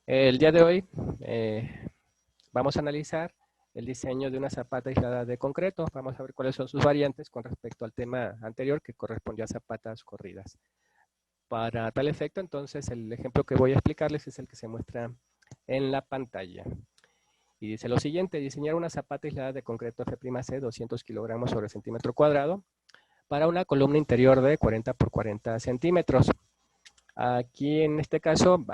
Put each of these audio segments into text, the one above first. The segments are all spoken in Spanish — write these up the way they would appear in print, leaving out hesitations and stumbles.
El día de hoy vamos a analizar el diseño de una zapata aislada de concreto. Vamos a ver cuáles son sus variantes con respecto al tema anterior que correspondió a zapatas corridas. Para tal efecto, entonces, el ejemplo que voy a explicarles es el que se muestra en la pantalla. Y dice lo siguiente: diseñar una zapata aislada de concreto F'C 200 kilogramos sobre centímetro cuadrado para una columna interior de 40 por 40 centímetros. Aquí en este caso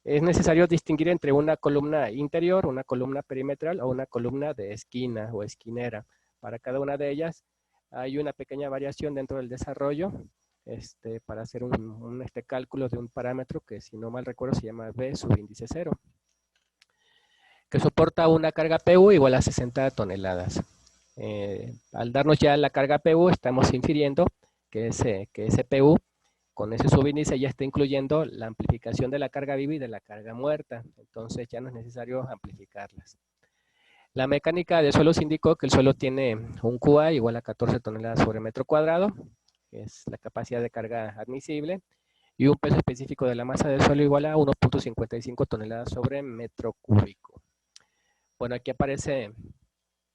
es necesario distinguir entre una columna interior, una columna perimetral o una columna de esquina o esquinera. Para cada una de ellas hay una pequeña variación dentro del desarrollo para hacer un cálculo de un parámetro que, si no mal recuerdo, se llama B subíndice 0, que soporta una carga PU igual a 60 toneladas. Al darnos ya la carga PU, estamos infiriendo que ese PU con ese subíndice ya está incluyendo la amplificación de la carga viva y de la carga muerta, entonces ya no es necesario amplificarlas. La mecánica de suelos indicó que el suelo tiene un QA igual a 14 toneladas sobre metro cuadrado, que es la capacidad de carga admisible, y un peso específico de la masa del suelo igual a 1.55 toneladas sobre metro cúbico. Bueno, aquí aparece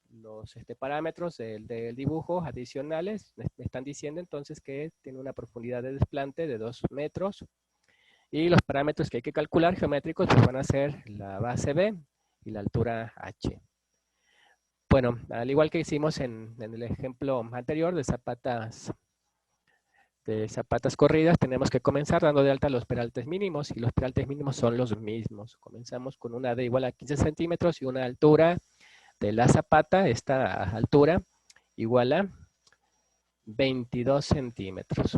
los parámetros del dibujo adicionales. Me están diciendo entonces que tiene una profundidad de desplante de 2 metros, y los parámetros que hay que calcular geométricos pues van a ser la base B y la altura H. Bueno, al igual que hicimos en el ejemplo anterior de zapatas corridas, tenemos que comenzar dando de alta los peraltes mínimos, y los peraltes mínimos son los mismos. Comenzamos con una D igual a 15 centímetros y una altura de la zapata, esta altura, igual a 22 centímetros,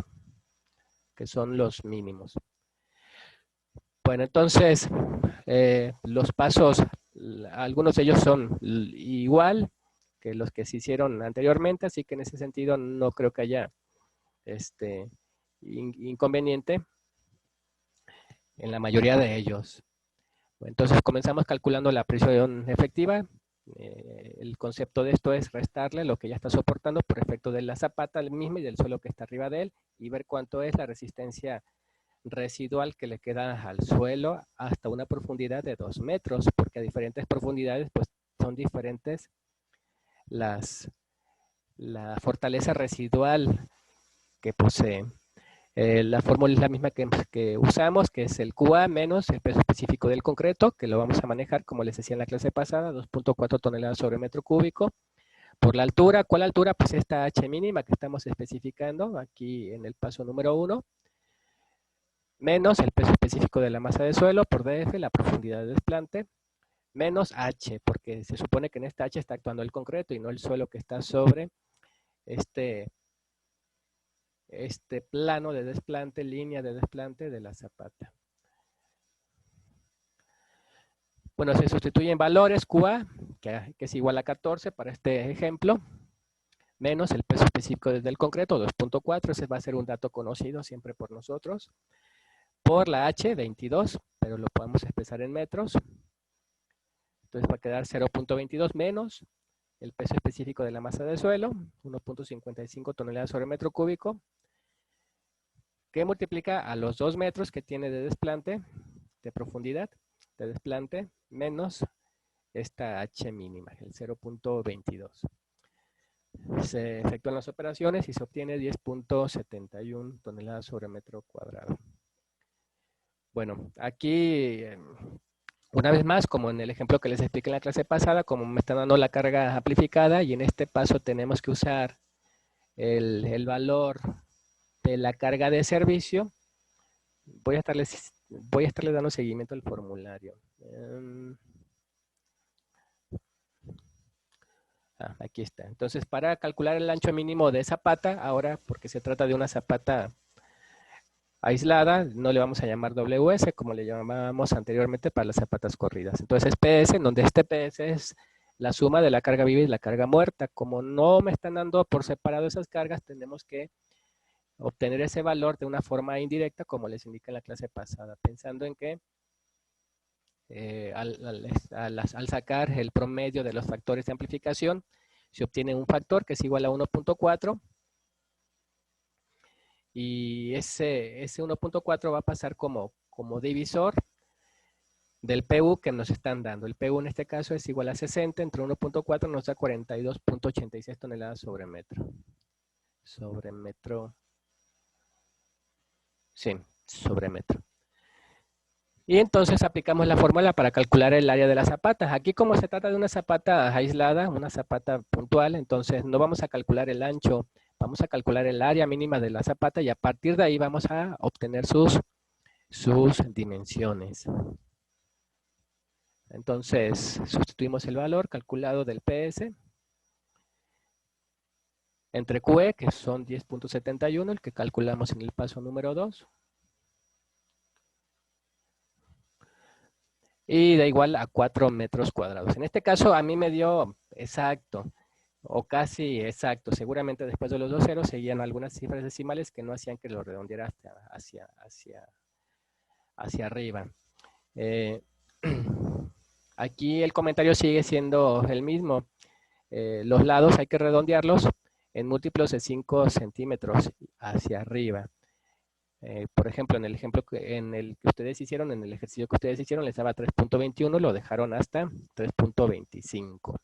que son los mínimos. Bueno, entonces, los pasos, algunos de ellos son igual que los que se hicieron anteriormente, así que en ese sentido no creo que haya inconveniente en la mayoría de ellos. Entonces comenzamos calculando la presión efectiva. El concepto de esto es restarle lo que ya está soportando por efecto de la zapata misma y del suelo que está arriba de él, y ver cuánto es la resistencia residual que le queda al suelo hasta una profundidad de 2 metros, porque a diferentes profundidades pues son diferentes la fortaleza residual que posee. La fórmula es la misma que usamos, que es el QA menos el peso específico del concreto, que lo vamos a manejar, como les decía en la clase pasada, 2.4 toneladas sobre metro cúbico. Por la altura, ¿cuál altura? Pues esta H mínima que estamos especificando aquí en el paso número 1, menos el peso específico de la masa de suelo por DF, la profundidad de desplante, menos H, porque se supone que en esta H está actuando el concreto y no el suelo que está sobre este plano de desplante, línea de desplante de la zapata. Bueno, se sustituyen valores QA, que es igual a 14 para este ejemplo, menos el peso específico del concreto, 2.4, ese va a ser un dato conocido siempre por nosotros, por la H, 22, pero lo podemos expresar en metros. Entonces va a quedar 0.22 menos el peso específico de la masa del suelo, 1.55 toneladas sobre metro cúbico, que multiplica a los 2 metros que tiene de desplante, de profundidad, de desplante, menos esta H mínima, el 0.22. Se efectúan las operaciones y se obtiene 10.71 toneladas sobre metro cuadrado. Bueno, aquí, una vez más, como en el ejemplo que les expliqué en la clase pasada, como me están dando la carga amplificada, y en este paso tenemos que usar el valor de la carga de servicio, voy a estarles dando seguimiento al formulario. Aquí está. Entonces, para calcular el ancho mínimo de zapata, ahora, porque se trata de una zapata aislada, no le vamos a llamar WS como le llamábamos anteriormente para las zapatas corridas. Entonces, es PS, en donde este PS es la suma de la carga viva y la carga muerta. Como no me están dando por separado esas cargas, tenemos que obtener ese valor de una forma indirecta, como les indiqué en la clase pasada, pensando en que al sacar el promedio de los factores de amplificación, se obtiene un factor que es igual a 1.4, y ese 1.4 va a pasar como divisor del PU que nos están dando. El PU en este caso es igual a 60, entre 1.4 nos da 42.86 toneladas sobre metro. Sobre metro. Sí, sobre metro. Y entonces aplicamos la fórmula para calcular el área de las zapatas. Aquí como se trata de una zapata aislada, una zapata puntual, entonces no vamos a calcular el ancho, vamos a calcular el área mínima de la zapata y a partir de ahí vamos a obtener sus dimensiones. Entonces sustituimos el valor calculado del PS entre QE, que son 10.71, el que calculamos en el paso número 2. Y da igual a 4 metros cuadrados. En este caso a mí me dio exacto, o casi exacto. Seguramente después de los dos ceros seguían algunas cifras decimales que no hacían que lo redondeara hacia arriba. Aquí el comentario sigue siendo el mismo. Los lados hay que redondearlos en múltiplos de 5 centímetros hacia arriba. Por ejemplo, en el ejemplo en el que ustedes hicieron, en el ejercicio que ustedes hicieron, les daba 3.21, lo dejaron hasta 3.25.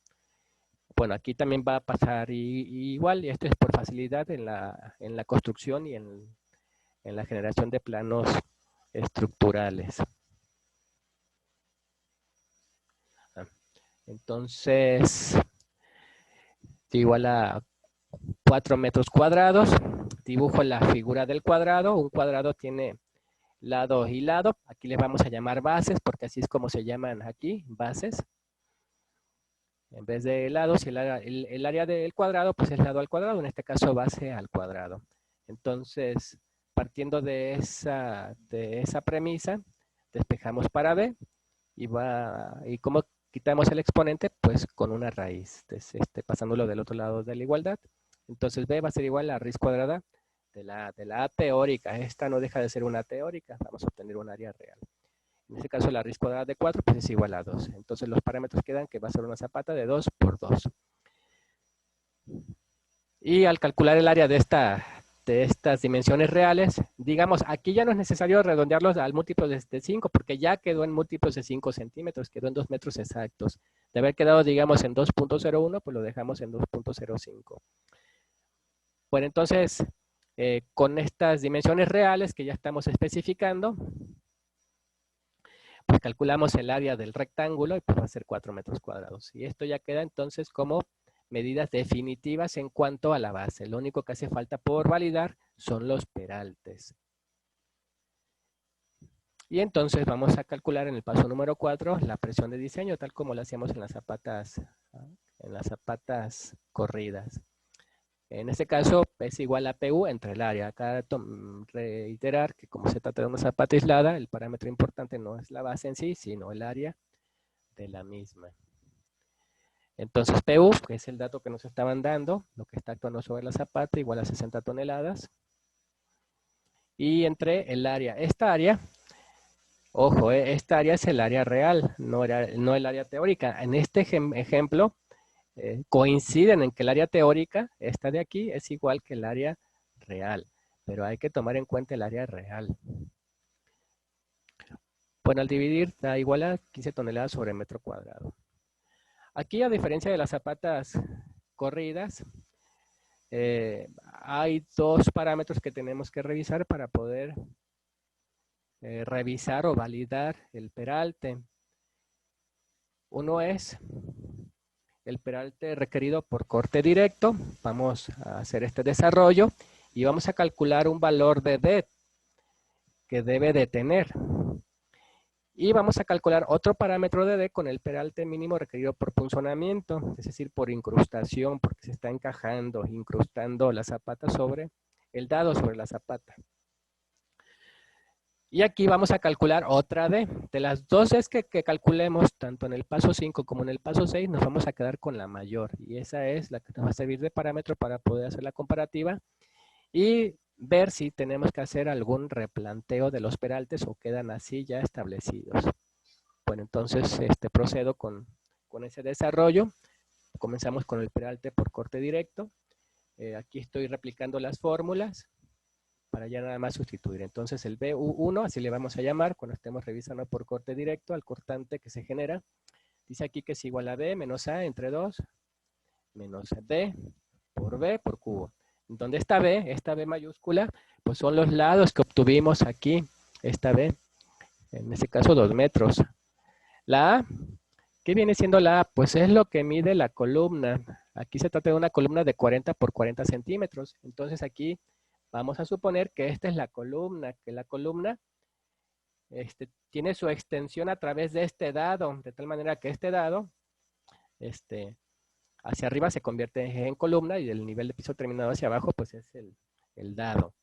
Bueno, aquí también va a pasar igual, y esto es por facilidad en la construcción y en la generación de planos estructurales. Entonces, igual a 4 metros cuadrados, dibujo la figura del cuadrado. Un cuadrado tiene lado y lado. Aquí les vamos a llamar bases, porque así es como se llaman aquí, bases. En vez de lados, el área del cuadrado, pues es lado al cuadrado, en este caso base al cuadrado. Entonces, partiendo de esa premisa, despejamos para B, y como quitamos el exponente, pues con una raíz, pasándolo del otro lado de la igualdad. Entonces B va a ser igual a la raíz cuadrada de la A teórica. Esta no deja de ser una teórica, vamos a obtener un área real. En este caso la raíz cuadrada de 4 pues es igual a 2. Entonces los parámetros quedan que va a ser una zapata de 2 por 2. Y al calcular el área de estas dimensiones reales, digamos, aquí ya no es necesario redondearlos al múltiplo de 5, porque ya quedó en múltiplos de 5 centímetros, quedó en 2 metros exactos. De haber quedado, digamos, en 2.01, pues lo dejamos en 2.05. Bueno, entonces, con estas dimensiones reales que ya estamos especificando, pues calculamos el área del rectángulo y pues va a ser 4 metros cuadrados. Y esto ya queda entonces como medidas definitivas en cuanto a la base. Lo único que hace falta por validar son los peraltes. Y entonces vamos a calcular en el paso número 4 la presión de diseño, tal como lo hacíamos en las zapatas corridas. En este caso es igual a PU entre el área. Acá reiterar que como se trata de una zapata aislada, el parámetro importante no es la base en sí, sino el área de la misma. Entonces PU, que es el dato que nos estaban dando, lo que está actuando sobre la zapata, igual a 60 toneladas. Y entre el área, esta área, ojo, esta área es el área real, no el área teórica. En este ejemplo, coinciden en que el área teórica, esta de aquí, es igual que el área real, pero hay que tomar en cuenta el área real. Bueno, al dividir da igual a 15 toneladas sobre metro cuadrado. Aquí, a diferencia de las zapatas corridas, hay dos parámetros que tenemos que revisar para poder revisar o validar el peralte. Uno es el peralte requerido por corte directo. Vamos a hacer este desarrollo y vamos a calcular un valor de D que debe de tener. Y vamos a calcular otro parámetro de D con el peralte mínimo requerido por punzonamiento, es decir, por incrustación, porque se está incrustando la zapata sobre el dado, sobre la zapata. Y aquí vamos a calcular otra D. De las dos Ds que calculemos, tanto en el paso 5 como en el paso 6, nos vamos a quedar con la mayor. Y esa es la que nos va a servir de parámetro para poder hacer la comparativa y ver si tenemos que hacer algún replanteo de los peraltes o quedan así ya establecidos. Bueno, entonces procedo con ese desarrollo. Comenzamos con el peralte por corte directo. Aquí estoy replicando las fórmulas para ya nada más sustituir. Entonces el BU1, así le vamos a llamar cuando estemos revisando por corte directo al cortante que se genera. Dice aquí que es igual a B menos A entre 2 menos D por B por cubo. Donde esta B mayúscula, pues son los lados que obtuvimos aquí, esta B, en este caso 2 metros. La A, ¿qué viene siendo la A? Pues es lo que mide la columna. Aquí se trata de una columna de 40 por 40 centímetros. Entonces aquí vamos a suponer que esta es la columna, que la columna tiene su extensión a través de este dado, de tal manera que este dado, hacia arriba se convierte en columna y el nivel de piso terminado hacia abajo, pues es el dado.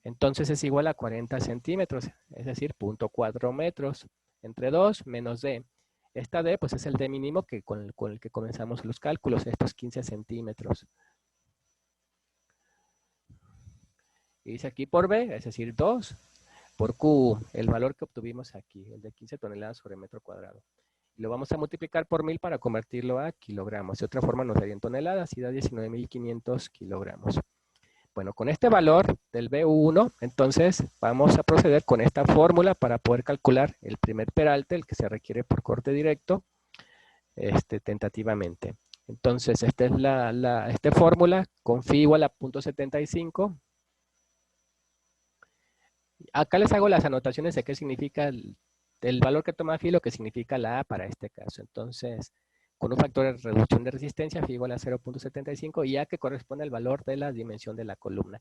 Entonces es igual a 40 centímetros, es decir, 0.4 metros entre 2 menos D. Esta D, pues es el D mínimo con el que comenzamos los cálculos, estos 15 centímetros. Y dice aquí por B, es decir, 2 por Q, el valor que obtuvimos aquí, el de 15 toneladas sobre metro cuadrado. Lo vamos a multiplicar por 1000 para convertirlo a kilogramos. De otra forma nos darían toneladas y da 19.500 kilogramos. Bueno, con este valor del BU1, entonces vamos a proceder con esta fórmula para poder calcular el primer peralte, el que se requiere por corte directo, tentativamente. Entonces, esta es fórmula con phi igual a 0.75. Acá les hago las anotaciones de qué significa el valor que toma phi, lo que significa la A para este caso. Entonces, con un factor de reducción de resistencia, phi igual a 0.75, y A que corresponde al valor de la dimensión de la columna.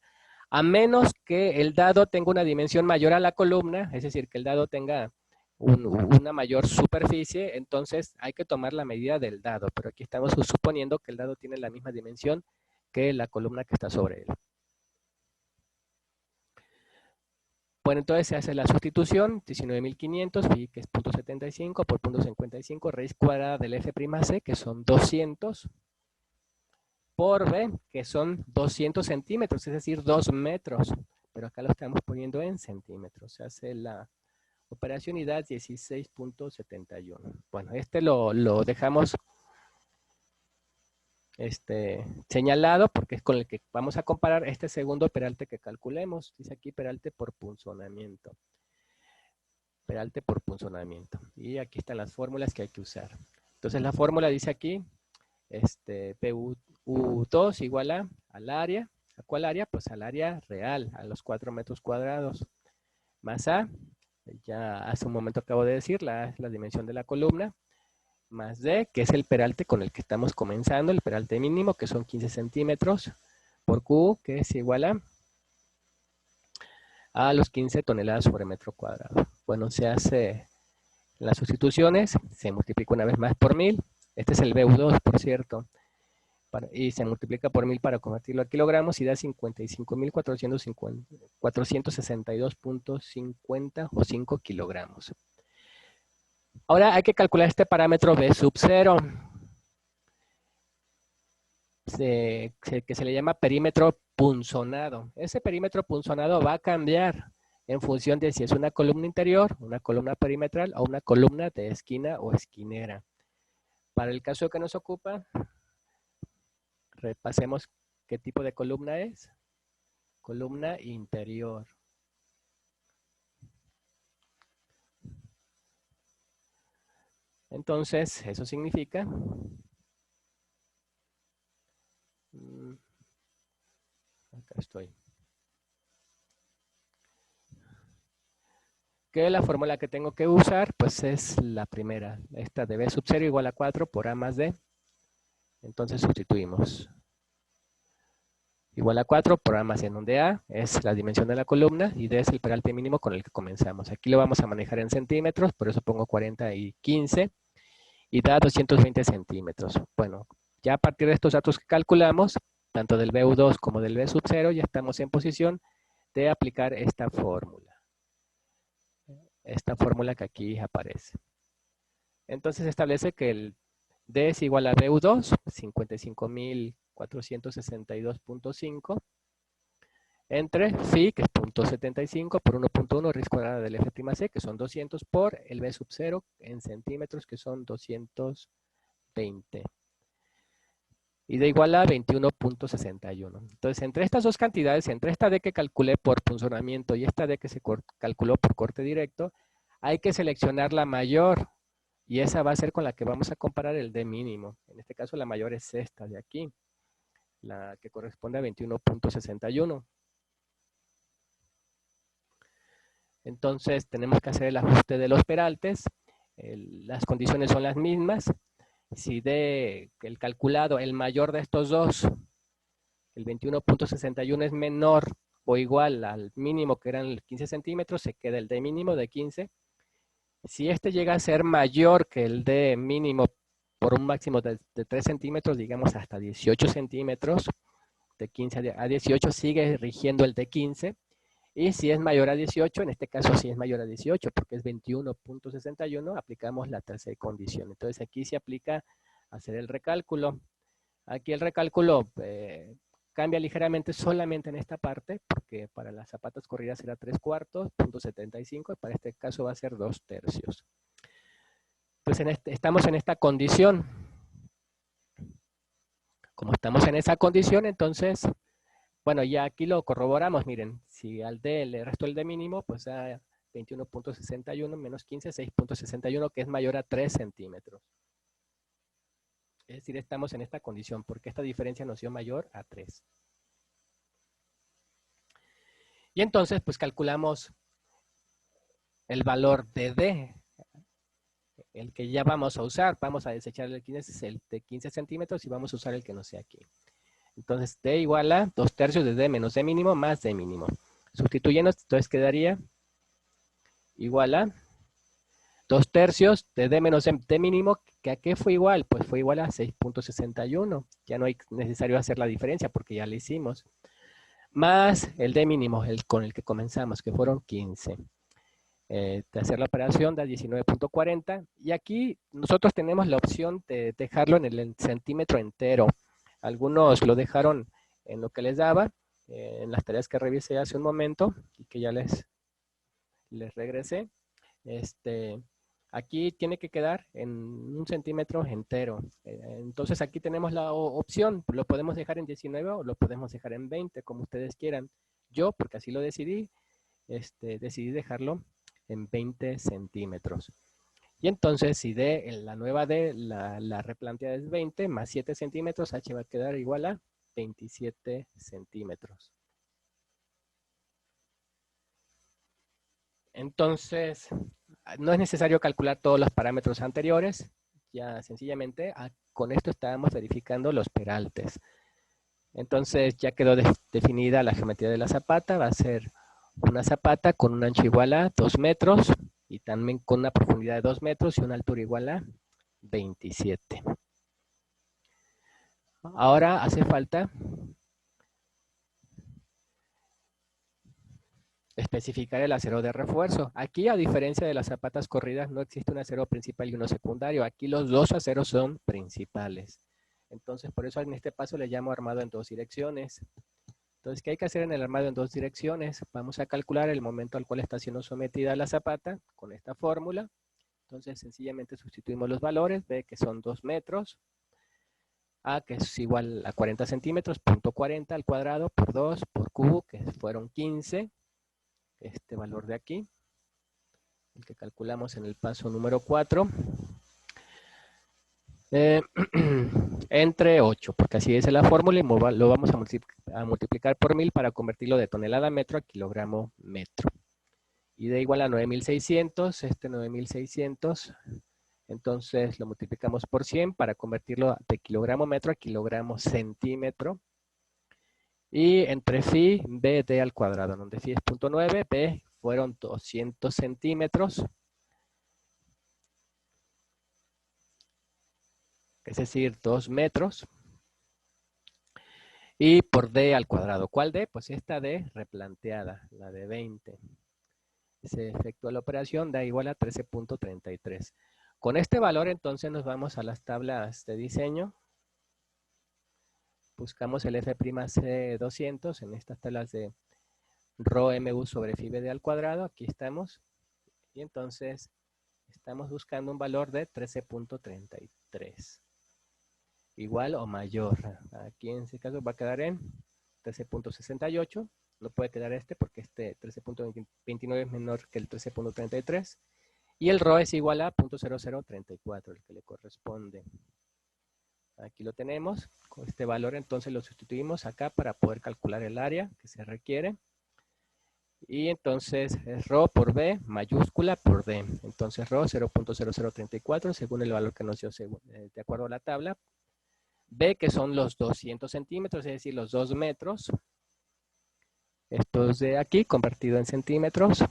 A menos que el dado tenga una dimensión mayor a la columna, es decir, que el dado tenga una mayor superficie, entonces hay que tomar la medida del dado. Pero aquí estamos suponiendo que el dado tiene la misma dimensión que la columna que está sobre él. Bueno, entonces se hace la sustitución, 19.500, phi que es 0.75 por 0.55, raíz cuadrada del F'(c), que son 200, por B, que son 200 centímetros, es decir, 2 metros. Pero acá lo estamos poniendo en centímetros. Se hace la operación y da 16.71. Bueno, lo dejamos señalado porque es con el que vamos a comparar este segundo peralte que calculemos. Dice aquí peralte por punzonamiento. Peralte por punzonamiento. Y aquí están las fórmulas que hay que usar. Entonces la fórmula dice aquí, PU2 igual al área. ¿A cuál área? Pues al área real, a los 4 metros cuadrados. Más A, ya hace un momento acabo de decir, la dimensión de la columna. Más D, que es el peralte con el que estamos comenzando, el peralte mínimo, que son 15 centímetros, por Q, que es igual a los 15 toneladas sobre metro cuadrado. Bueno, se hace las sustituciones, se multiplica una vez más por 1000. Este es el BU2, por cierto. Y se multiplica por 1000 para convertirlo a kilogramos y da 55.462.50 o 5 kilogramos. Ahora hay que calcular este parámetro B sub 0, que se le llama perímetro punzonado. Ese perímetro punzonado va a cambiar en función de si es una columna interior, una columna perimetral o una columna de esquina o esquinera. Para el caso que nos ocupa, repasemos qué tipo de columna es. Columna interior. Entonces, eso significa acá estoy. Que la fórmula que tengo que usar, pues es la primera. Esta de B sub 0 igual a 4 por A más D. Entonces sustituimos. Igual a 4 por A más D, donde A es la dimensión de la columna y D es el peralte mínimo con el que comenzamos. Aquí lo vamos a manejar en centímetros, por eso pongo 40 y 15. Y da 220 centímetros. Bueno, ya a partir de estos datos que calculamos, tanto del BU2 como del B sub 0, ya estamos en posición de aplicar esta fórmula. Esta fórmula que aquí aparece. Entonces establece que el D es igual a BU2, 55.462.5, entre phi, que es 0.75 por 1.1 raíz cuadrada del F'(c), que son 200, por el B sub 0 en centímetros, que son 220. y D igual a 21.61. Entonces, entre estas dos cantidades, entre esta D que calculé por punzonamiento y esta D que se calculó por corte directo, hay que seleccionar la mayor, y esa va a ser con la que vamos a comparar el D mínimo. En este caso, la mayor es esta de aquí, la que corresponde a 21.61. Entonces, tenemos que hacer el ajuste de los peraltes. Las condiciones son las mismas. Si D, el calculado, el mayor de estos dos, el 21.61 es menor o igual al mínimo que eran 15 centímetros, se queda el D mínimo de 15. Si este llega a ser mayor que el D mínimo por un máximo de 3 centímetros, digamos hasta 18 centímetros, de 15 a 18 sigue rigiendo el D 15. Y si es mayor a 18, en este caso sí es mayor a 18, porque es 21.61, aplicamos la tercera condición. Entonces aquí se aplica hacer el recálculo. Aquí el recálculo cambia ligeramente solamente en esta parte, porque para las zapatas corridas será 3/4, .75, y para este caso va a ser 2/3. Entonces estamos en esta condición. Como estamos en esa condición, entonces, bueno, ya aquí lo corroboramos. Miren, si al D le resto el D mínimo, pues da 21.61 menos 15, 6.61, que es mayor a 3 centímetros. Es decir, estamos en esta condición, porque esta diferencia nos dio mayor a 3. Y entonces, pues calculamos el valor de D, el que ya vamos a usar. Vamos a desechar el de 15 centímetros y vamos a usar el que no sea aquí. Entonces, D igual a 2/3 de D menos D mínimo más D mínimo. Sustituyendo, entonces quedaría igual a 2/3 de D menos D mínimo, que a qué fue igual, pues fue igual a 6.61. Ya no es necesario hacer la diferencia porque ya la hicimos. Más el D mínimo, con el que comenzamos, que fueron 15. De hacer la operación da 19.40. Y aquí nosotros tenemos la opción de dejarlo en el centímetro entero. Algunos lo dejaron en lo que les daba, en las tareas que revisé hace un momento y que ya les regresé. Aquí tiene que quedar en 1 centímetro entero. Entonces aquí tenemos la opción, lo podemos dejar en 19 o lo podemos dejar en 20, como ustedes quieran. Yo, porque así lo decidí, decidí dejarlo en 20 centímetros. Y entonces si la nueva D, la replanteada es 20 más 7 centímetros, H va a quedar igual a 27 centímetros. Entonces, no es necesario calcular todos los parámetros anteriores, ya sencillamente con esto estábamos verificando los peraltes. Entonces ya quedó definida la geometría de la zapata, va a ser una zapata con un ancho igual a 2 metros y también con una profundidad de 2 metros y una altura igual a 27. Ahora hace falta especificar el acero de refuerzo. Aquí, a diferencia de las zapatas corridas, no existe un acero principal y uno secundario. Aquí los dos aceros son principales. Entonces, por eso en este paso le llamo armado en dos direcciones. Entonces, ¿qué hay que hacer en el armado en dos direcciones? Vamos a calcular el momento al cual está siendo sometida la zapata con esta fórmula. Entonces, sencillamente sustituimos los valores, B que son 2 metros, A que es igual a 40 centímetros, punto 40 al cuadrado por 2 por Q, que fueron 15, este valor de aquí, el que calculamos en el paso número 4, entre 8, porque así es la fórmula y lo vamos a multiplicar por 1000 para convertirlo de tonelada a metro a kilogramo metro. Y de igual a 9600, 9600, entonces lo multiplicamos por 100 para convertirlo de kilogramo metro a kilogramo centímetro. Y entre phi, b, d al cuadrado, donde phi es 0.9, b fueron 200 centímetros, es decir, 2 metros. Y por d al cuadrado. ¿Cuál d? Pues esta d replanteada, la de 20. Se efectúa la operación, da igual a 13.33. Con este valor entonces nos vamos a las tablas de diseño. Buscamos el F'C200 en estas tablas de ρmu sobre phi b d al cuadrado. Aquí estamos. Y entonces estamos buscando un valor de 13.33. igual o mayor. Aquí en este caso va a quedar en 13.68. No puede quedar este porque este 13.29 es menor que el 13.33. Y el ρ es igual a 0.0034, el que le corresponde. Aquí lo tenemos. Con este valor entonces lo sustituimos acá para poder calcular el área que se requiere. Y entonces es ρ por b mayúscula por d. Entonces ρ 0.0034 según el valor que nos dio de acuerdo a la tabla. B que son los 200 centímetros, es decir, los 2 metros. Esto es de aquí convertido en centímetros.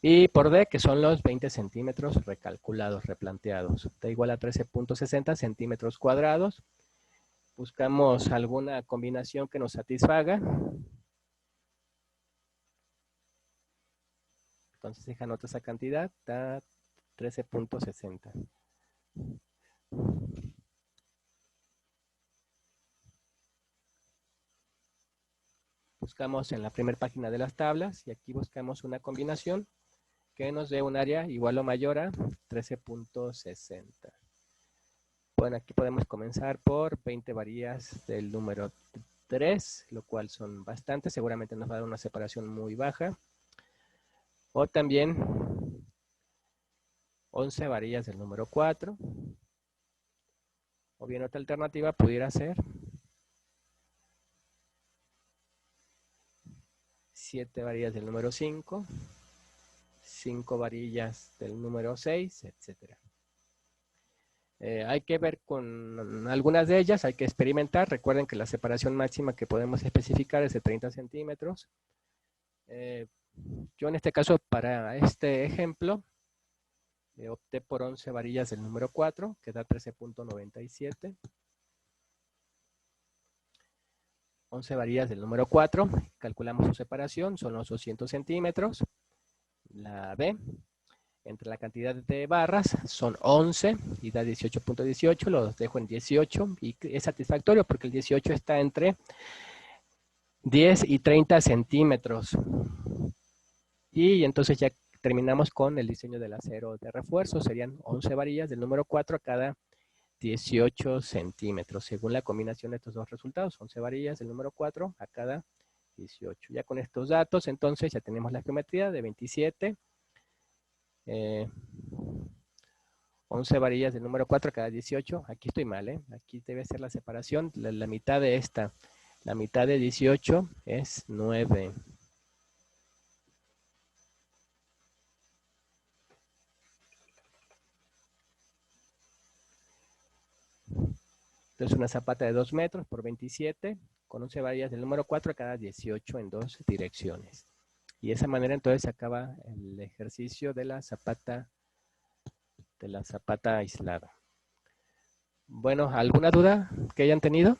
Y por D que son los 20 centímetros recalculados, replanteados. Da igual a 13.60 centímetros cuadrados. Buscamos alguna combinación que nos satisfaga. Entonces, deja nota esa cantidad, da 13.60. Buscamos en la primera página de las tablas y aquí buscamos una combinación que nos dé un área igual o mayor a 13.60. Bueno, aquí podemos comenzar por 20 varillas del número 3, lo cual son bastantes, seguramente nos va a dar una separación muy baja. O también 11 varillas del número 4. O bien otra alternativa pudiera ser 7 varillas del número 5, 5 varillas del número 6, etc. Hay que ver con algunas de ellas, hay que experimentar. Recuerden que la separación máxima que podemos especificar es de 30 centímetros. Yo en este caso, para este ejemplo, opté por 11 varillas del número 4, que da 13.97. 11 varillas del número 4, calculamos su separación, son los 200 centímetros. La B, entre la cantidad de barras, son 11 y da 18.18, los dejo en 18 y es satisfactorio porque el 18 está entre 10 y 30 centímetros. Y entonces ya terminamos con el diseño del acero de refuerzo, serían 11 varillas del número 4 a cada 18 centímetros, según la combinación de estos dos resultados, 11 varillas del número 4 a cada 18. Ya con estos datos, entonces ya tenemos la geometría de 27, 11 varillas del número 4 a cada 18. Aquí estoy mal, aquí debe ser la separación, la mitad de esta, la mitad de 18 es 9. Entonces una zapata de 2 metros por 27, con 11 varillas del número 4 a cada 18 en dos direcciones. Y de esa manera entonces se acaba el ejercicio de la zapata aislada. Bueno, ¿alguna duda que hayan tenido?